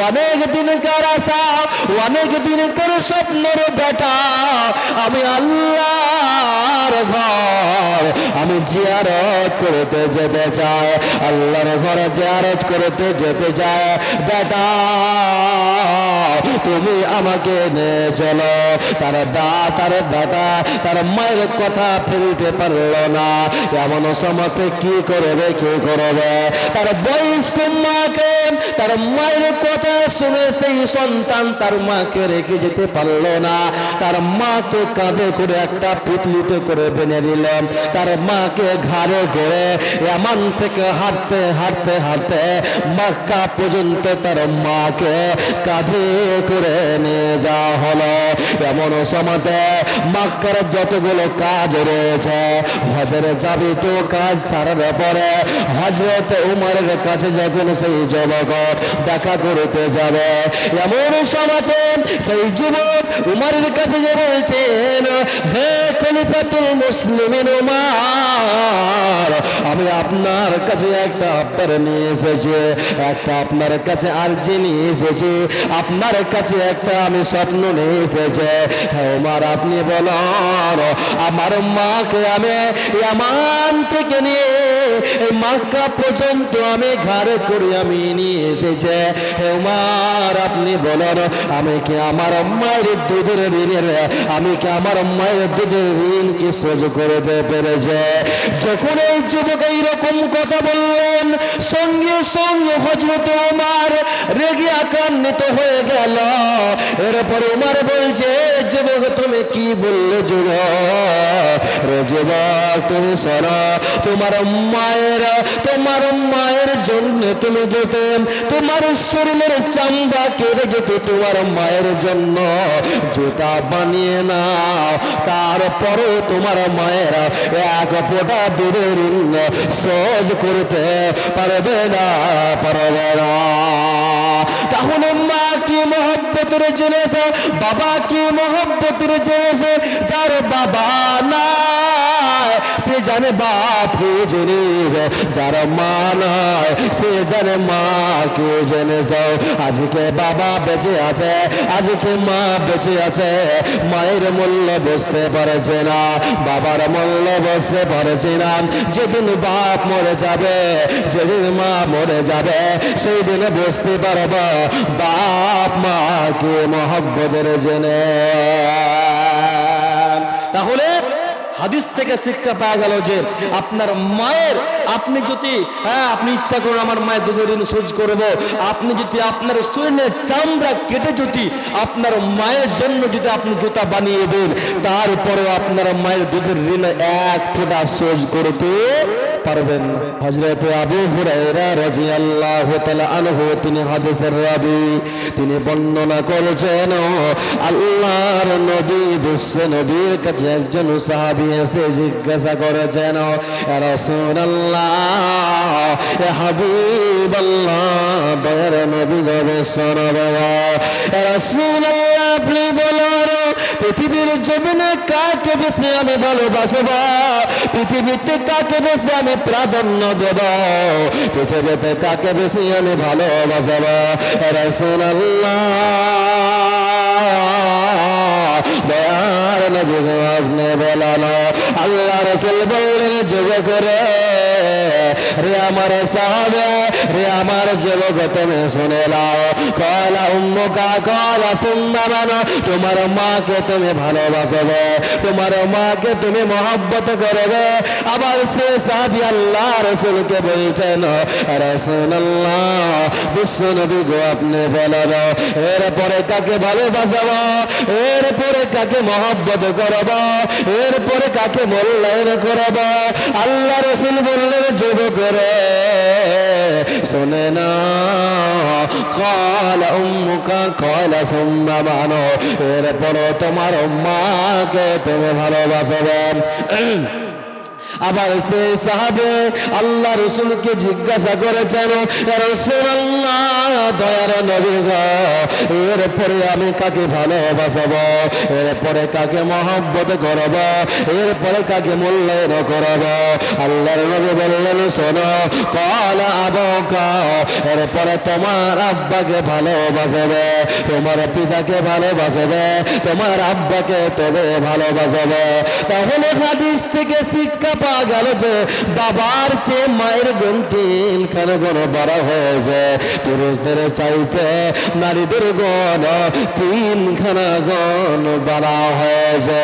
অনেক দিনকার আশা, অনেক দিনকার স্বপ্নের বেটা, আমি আল্লাহর ঘর আমি জিয়ারত করতে যেতে চাই, আল্লাহর ঘরে জিয়ারত করতে যেতে চাই। বেটা তুমি আমাকে নিয়ে চলো। তার বেটা তার মায়ের কথা ফেলতে পারলো না। এমন সময় কি করবে তার বয়স্ক মাকে, তার মায়ের কথা শুনে সেই সন্তান তার মাকে রেখে যেতে পারলো না। তার মাকে কাঁধে করে একটা পুতলিতে করে বেঁধে দিল। তার মাকে ঘাড়ে করে এমন থেকে হাঁটতে হাঁটতে হাঁটতে মক্কা পর্যন্ত তার মাকে কাঁধে করে নিয়ে যাওয়া হলো। এমন সময় মক্কার যতগুলো কাজ রয়েছে, হজরে যাবি তো কাজ ছাড়ার পরে হযরত উমরের কাছে যখন সেই যুবক দেখা করতে যাবে, এমন সময় সেই যুবক উমরের কাছে যে বলছেন, হে খলিফাতুল মুসলিমিন উমর, আমি আপনার কাছে একটা আবদার নিয়ে এসেছি, একটা আপনার কাছে আরজি নিয়ে এসেছি, আপনার কাছে একটা আমি স্বপ্ন নিয়ে এসেছি। হে উমর, আপনি বলুন, আমার মাকে আমি ইয়ামান থেকে নিয়ে এই মক্কা পর্যন্ত আমি ঘাড়ে করে আমি নিয়ে এসেছি। হে উমর, আপনি বলুন, আমি কি আমার মায়ের দুধের ঋণের, আমি কি আমার মায়ের দুধের ঋণ কি শোধ করতে পেরেছে? যখন এই যুবক এইরকম কথা বললেন, সঙ্গে সঙ্গে হযরত উমর রেগে আকান্বিত হয়ে গেল। এরপর উমর বলছে, যুবক তুমি কি বললে? যুবক তুমি শোনো, তোমার মায়ের জন্য তুমি যেতে তোমার শরীরের চামড়া কেটে যেত, তোমার মায়ের জন্য জুতা বানিয়ে নাও, তারপরও তোমার মায়ের এক ফোঁটা দুধের ঋণ শোধ করতে পারবে না। তাহলে মা কি মহব্বতের জিনিস, বাবা কি মহব্বতের জিনিস। যার বাবা নাই সে জানে বাপ কি জিনিস, যার মা নাই সে জানে মা কি জিনিস। আজকে বাবা বেঁচে আছে, আজকে মা বেঁচে আছে, মায়ের মূল্য বুঝতে পারছে না, বাবার মূল্য বুঝতে পারছে না। যেদিন বাপ মরে যাবে, যেদিন মা মরে যাবে, সেই দিনে বুঝতে পারব বাপ মা কে মহব্বতের জেনে। তাহলে হাদিস থেকে শিক্ষা পাওয়া গেল যে আপনার মায়ের, আপনি যদি আপনি ইচ্ছা করুন আমার মায়ের দুধের ঋণ শোধ করবো, আপনি যদি আপনার শরীরের চামড়া কেটে যদি আপনার মায়ের জন্য যদি আপনি জুতা বানিয়ে দেন, তারপরেও আপনার মায়ের দুধের ঋণ এক ফোঁটা শোধ করতে পারবেন না। হযরত আবু হুরায়রা রাদিয়াল্লাহু তাআলা আনহু তিনি হাদিসের রাবী, তিনি বর্ণনা করেছেন, আল্লাহর নবী বিশ্ব নবীর কাছে একজন সাহাবী এসে জিজ্ঞাসা করেছেন, ইয়া রাসূলুল্লাহ, ইয়া হাবিবাল্লাহ, দয়ার নবী গো বিশ্বনবী, ইয়া রাসূলুল্লাহ আপনি বলুন, পৃথিবীর জমিনে কাকে বেশি আমি ভালোবাসব, পৃথিবীতে কাকে বেশি আমি প্রাধান্য দেব, পৃথিবীতে কাকে বেশি আমি ভালোবাসব? রাসূলুল্লাহ দয়ার নবী আপনি বলেন। আল্লাহ রাসূল বললেন, যুবক রে আমার সাহাবা, রে আমার যুবক তুমি শুনে নাও, ক্বালা উম্মুকা ক্বালা সুম্মা মান, তোমার মাকে তুমি ভালোবাসবে, তোমার মাকে তুমি মহব্বত করবে। আবার সে সাহাবী আল্লাহ রাসূলকে বলছেন, রাসূলুল্লাহ বিশ্ব নবী গো আপনি বলেন, এরপরে কাকে ভালোবাসব, এরপরে কাকে মহব্বত করব, এরপরে কাকে মূল্যায়ন করব? আল্লাহ রাসূল বললেন, যুবক রে শুনে না, ক্বালা উম্মুকা ক্বালা সুম্মা মান, এরপরে তোমার মাকে তুমি ভালোবাসবে। আবার সে সাহাবে আল্লাহ রাসূলকে জিজ্ঞাসা করেছেন, ইয়া রাসূলুল্লাহ দয়ার নবী গো এরপরে আমি কাকে ভালোবাসবো, এরপরে কাকে মহব্বত করব, এরপরে কাকে মূল্যায়ন করব। আল্লাহর নবী বললেন শোনো, কলা আবাকা, এরপরে তোমার আব্বাকে ভালোবাসবে, তোমার পিতাকে ভালোবাসবে, তোমার আব্বাকে তবে ভালোবাসবে। তাহলে হাদিস থেকে শিক্ষা পাওয়া গেল যে বাবার চেয়ে মায়ের গুণ তিনখানা গুণ বড় হয়েছে, পুরুষদের চাইতে নারীদের গুণ তিনখানা গুণ বড় হয়েছে।